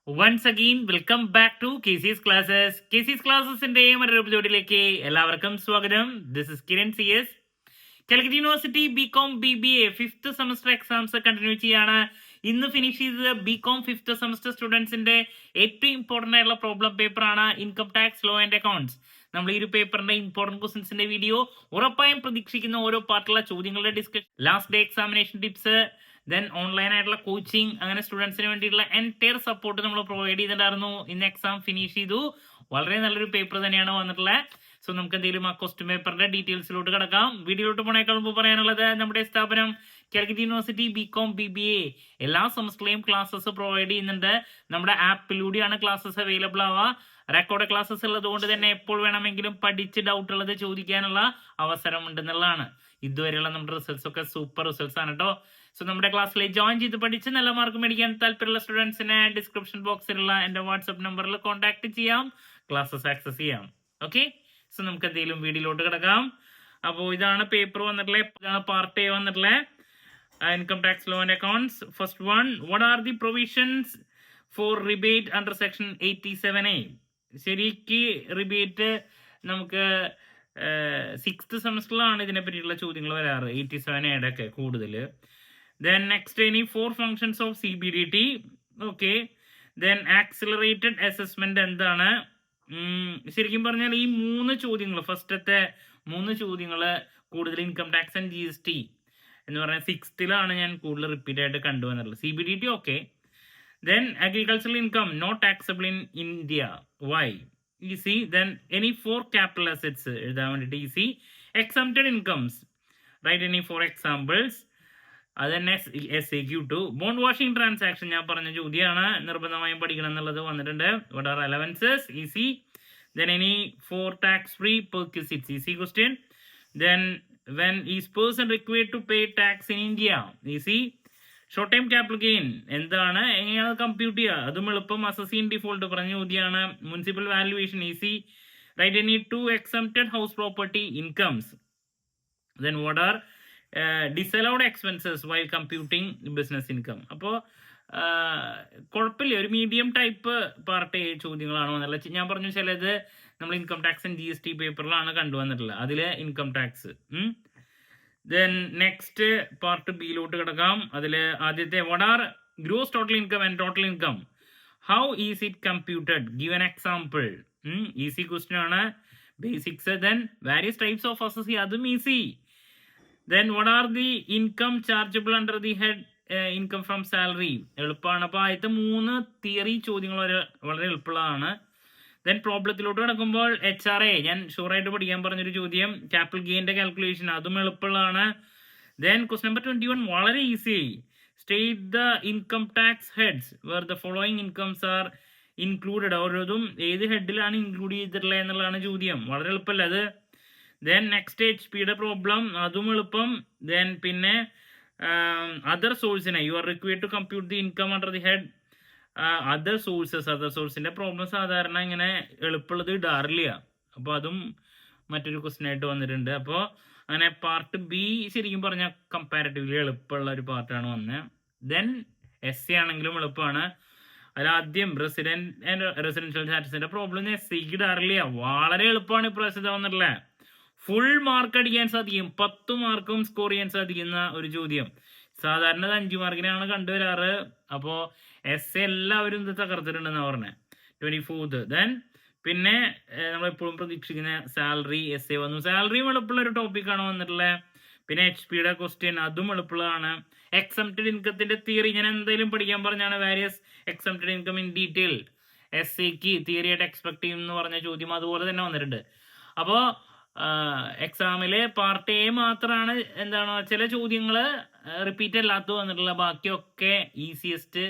Once again welcome back to KC's classes. KC's ക്ലാസ്സസിന്റെ മറ്റൊരു എപ്പിസോഡിലേക്ക് എല്ലാവർക്കും സ്വാഗതം. This is Kiran CS. Calicut university BCom BBA 5th semester exams continue ചെയ്യാണ്. ഇന്ന് ഫിനിഷ് ചെയ്തത് BCom 5th സെമസ്റ്റർ സ്റ്റുഡൻസിന്റെ ഏറ്റവും ഇമ്പോർട്ടന്റ് ആയിട്ടുള്ള പ്രോബ്ലം പേപ്പറാണ് income tax law and accounts. നമ്മൾ ഈ ഒരു പേപ്പറിന്റെ ഇമ്പോർട്ടന്റ് ക്വസ്റ്റൻസിന്റെ വീഡിയോ ഉറപ്പായും പ്രതീക്ഷിക്കുന്ന ഓരോ പാർട്ടുള്ള ചോദ്യങ്ങളുടെ discussion, last day examination tips, then online ആയിട്ടുള്ള കോച്ചിങ്, അങ്ങനെ സ്റ്റുഡൻസിന് വേണ്ടിയിട്ടുള്ള എൻറ്റയർ സപ്പോർട്ട് നമ്മൾ പ്രൊവൈഡ് ചെയ്തിട്ടുണ്ടായിരുന്നു. ഇന്ന് എക്സാം ഫിനിഷ് ചെയ്തു. വളരെ നല്ലൊരു പേപ്പർ തന്നെയാണ് വന്നിട്ടുള്ളത്. സോ നമുക്ക് എന്തെങ്കിലും ആ ക്വസ്റ്റ്യൻ പേപ്പറിന്റെ ഡീറ്റെയിൽസിലോട്ട് കിടക്കാം. വീഡിയോയിലോട്ട് പോണേക്കാൾ മുമ്പ് പറയാനുള്ളത്, നമ്മുടെ സ്ഥാപനം കാലിക്കറ്റ് യൂണിവേഴ്സിറ്റി BCom BBA എല്ലാ സെമസ്റ്ററിലെയും ക്ലാസ്സസ് പ്രൊവൈഡ് ചെയ്യുന്നുണ്ട്. നമ്മുടെ ആപ്പിലൂടെയാണ് ക്ലാസ്സസ് അവൈലബിൾ ആവുക. റെക്കോർഡ് ക്ലാസ്സസ് ഉള്ളത് കൊണ്ട് തന്നെ എപ്പോൾ വേണമെങ്കിലും പഠിച്ച് ഡൗട്ട് ഉള്ളത് ചോദിക്കാനുള്ള അവസരം ഉണ്ടെന്നുള്ളതാണ്. ഇതുവരെയുള്ള നമ്മുടെ റിസൾട്ട്സ് ഒക്കെ സൂപ്പർ റിസൾട്ട്സ് ആണ് കേട്ടോ. സോ നമ്മുടെ ക്ലാസ്സിൽ ജോയിൻ ചെയ്ത് പഠിച്ച് നല്ല മാർക്ക് മേടിക്കാൻ താല്പര്യമുള്ള സ്റ്റുഡൻസിനെ ഡിസ്ക്രിപ്ഷൻ ബോക്സിലുള്ള എൻ്റെ വാട്സ്ആപ്പ് നമ്പറിൽ കോൺടാക്ട് ചെയ്യാം, ക്ലാസ്സസ് ആക്സസ് ചെയ്യാം. ഓക്കെ, സോ നമുക്ക് എന്തെങ്കിലും വീഡിയോയിലോട്ട് കിടക്കാം. അപ്പോൾ ഇതാണ് പേപ്പർ വന്നിട്ടുള്ളത്, ഇതാണ് പാർട്ട് എ വന്നിട്ടുള്ളത്, income tax law and accounts. First one, what are the provisions for rebate under section 87A? ശരിക്ക് റിബേറ്റ് നമുക്ക് 6th സെമസ്റ്ററിലാണ് ഇതിനെ പറ്റിയിട്ടുള്ള ചോദ്യങ്ങൾ വരാറ്, 87A ഒക്കെ കൂടുതൽ. Then next, any 4 functions of CBDT. Okay. Then accelerated assessment എന്താണ്? ശരിക്കും പറഞ്ഞാൽ ഈ 3 ചോദ്യങ്ങൾ, ഫസ്റ്റത്തെ 3 ചോദ്യങ്ങൾ കൂടുതൽ ഇൻകം ടാക്സ് ആൻഡ് GST എന്ന് പറഞ്ഞാൽ 6th ഞാൻ കൂടുതൽ റിപ്പീറ്റ് ആയിട്ട് കണ്ടുവന്നിട്ടുള്ളത്. CBDT okay. Then agricultural income not taxable in India. Why? Easy. Then any 4 capital assets എഴുതാൻ വേണ്ടിയിട്ട് easy. Exempted incomes. Write any 4 examples. അതന്നെ SAQ2. ബോണ്ട് വാഷിംഗ് ട്രാൻസാക്ഷൻ ഞാൻ പറഞ്ഞ ചോദ്യമാണ്, നിർബന്ധമായും പഠിക്കണം എന്നുള്ളത് വന്നിട്ടുണ്ട്. What are allowances? Easy. Then any 4 tax free perquisites, easy question. Then when is person required to pay tax in India? Easy. Short time capital gain എന്താണ്, എങ്ങനെയാണ് കമ്പ്യൂട്ട് ചെയ്യുക? അതും എളുപ്പം. അസസീൻ ഡിഫോൾട്ട് പറഞ്ഞ ചോദ്യമാണ്. Municipal valuation easy. Write any 2 exempted house property incomes. Then what are disallowed expenses while computing business income. അപ്പോൾ കുഴപ്പമില്ല, ഒരു മീഡിയം ടൈപ്പ് പാർട്ട് ചോദ്യങ്ങളാണ് വന്നിട്ടുള്ളത്. ഞാൻ പറഞ്ഞു ചിലത് നമ്മൾ ഇൻകം ടാക്സ് ആൻഡ് GST പേപ്പറിലാണ് കണ്ടുവന്നിട്ടുള്ളത്, അതിൽ income tax. Then next part ബിയിലോട്ട് കിടക്കാം. അതിൽ ആദ്യത്തെ, what are gross total income and total income? How is it computed? Give an example. Easy question ആണ്, basics. Then various types of assessee, അതും easy. Then what are the income chargeable under the head income from salary? എളുപ്പമാണ്. അപ്പോൾ ആദ്യത്തെ 3 theory ചോദ്യങ്ങൾ വളരെ എളുപ്പമുള്ളതാണ്. Then പ്രോബ്ലത്തിലോട്ട് കിടക്കുമ്പോൾ HRA ഞാൻ ഷുവറായിട്ട് പഠിക്കാൻ പറഞ്ഞൊരു ചോദ്യം, ക്യാപിറ്റൽ ഗെയിൻ്റെ കാൽക്കുലേഷൻ, അതും എളുപ്പമുള്ളതാണ്. ദെൻ ക്വസ്റ്റ്യൻ നമ്പർ 21 വളരെ easy. State the income tax heads where the following incomes are included. ഓരോതും ഏത് ഹെഡിലാണ് ഇൻക്ലൂഡ് ചെയ്തിട്ടുള്ളത് എന്നുള്ളതാണ് ചോദ്യം, വളരെ എളുപ്പമല്ല അത്. ദെൻ നെക്സ്റ്റ് HP പ്രോബ്ലം, അതും എളുപ്പം. ദെൻ പിന്നെ അതർ സോഴ്സിനെ, you are required to compute the income under the head other sources. Other സോഴ്സിന്റെ പ്രോബ്ലം സാധാരണ ഇങ്ങനെ എളുപ്പമുള്ളത് ഇടാറില്ല, അപ്പോൾ അതും മറ്റൊരു ക്വസ്റ്റ്യൻ ആയിട്ട് വന്നിട്ടുണ്ട്. അപ്പോൾ അങ്ങനെ പാർട്ട് B ശരിക്കും പറഞ്ഞാൽ കമ്പാരിറ്റീവ്ലി എളുപ്പമുള്ള ഒരു പാർട്ടാണ് വന്നത്. ദെൻ SC ആണെങ്കിലും എളുപ്പമാണ്. അതിലാദ്യം റെസിഡൻഷ്യൽ സ്റ്റാറ്റസിന്റെ പ്രോബ്ലം SC ഇടാറില്ല, വളരെ എളുപ്പമാണ് ഇപ്രാവശ്യത്തെ വന്നിട്ടുള്ളത്. ഫുൾ മാർക്ക് അടിക്കാൻ സാധിക്കും, 10 മാർക്കും സ്കോർ ചെയ്യാൻ സാധിക്കുന്ന ഒരു ചോദ്യം. സാധാരണ 5 മാർക്കിനാണ് കണ്ടുവരാറ്. അപ്പോൾ SC എല്ലാവരും ഇത് തകർത്തിട്ടുണ്ടെന്ന് പറഞ്ഞത്. 24th. ദെൻ പിന്നെ നമ്മളെപ്പോഴും പ്രതീക്ഷിക്കുന്ന സാലറി SA വന്നു. സാലറിയും എളുപ്പമുള്ള ഒരു ടോപ്പിക്കാണ് വന്നിട്ടുള്ളത്. പിന്നെ HP ക്വസ്റ്റ്യൻ, അതും എളുപ്പമുള്ളതാണ്. എക്സംപ്റ്റഡ് ഇൻകത്തിന്റെ തിയറി ഞാൻ എന്തായാലും പഠിക്കാൻ പറഞ്ഞാണ്. Various exempted income in detail SAക്ക് തിയറി ആയിട്ട് എക്സ്പെക്ട് ചെയ്യും എന്ന് പറഞ്ഞ ചോദ്യം അതുപോലെ തന്നെ വന്നിട്ടുണ്ട്. അപ്പോൾ എക്സാമില് പാർട്ട് A മാത്രമാണ് എന്താണ് ചില ചോദ്യങ്ങൾ റിപ്പീറ്റ് അല്ലാത്ത വന്നിട്ടുള്ള, ബാക്കിയൊക്കെ ഈസിയസ്റ്റ്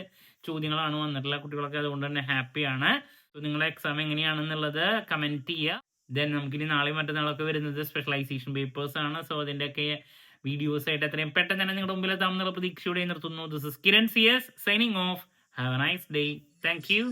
ചോദ്യങ്ങളാണ് വന്നിട്ടുള്ള. കുട്ടികളൊക്കെ അതുകൊണ്ട് തന്നെ ഹാപ്പിയാണ്. നിങ്ങളുടെ എക്സാം എങ്ങനെയാണെന്നുള്ളത് കമന്റ് ചെയ്യുക. ദെൻ നമുക്കിനി നാളെയും മറ്റന്നാളൊക്കെ വരുന്നത് സ്പെഷ്യലൈസേഷൻ പേപ്പേഴ്സ് ആണ്. സോ അതിൻ്റെയൊക്കെ വീഡിയോസ് ആയിട്ട് എത്രയും പെട്ടെന്ന് തന്നെ നിങ്ങളുടെ മുമ്പിൽ എത്താമെന്നുള്ള പ്രതീക്ഷയോടെ നിർത്തുന്നു. This is Kiran CS signing off. Have a nice day. Thank U.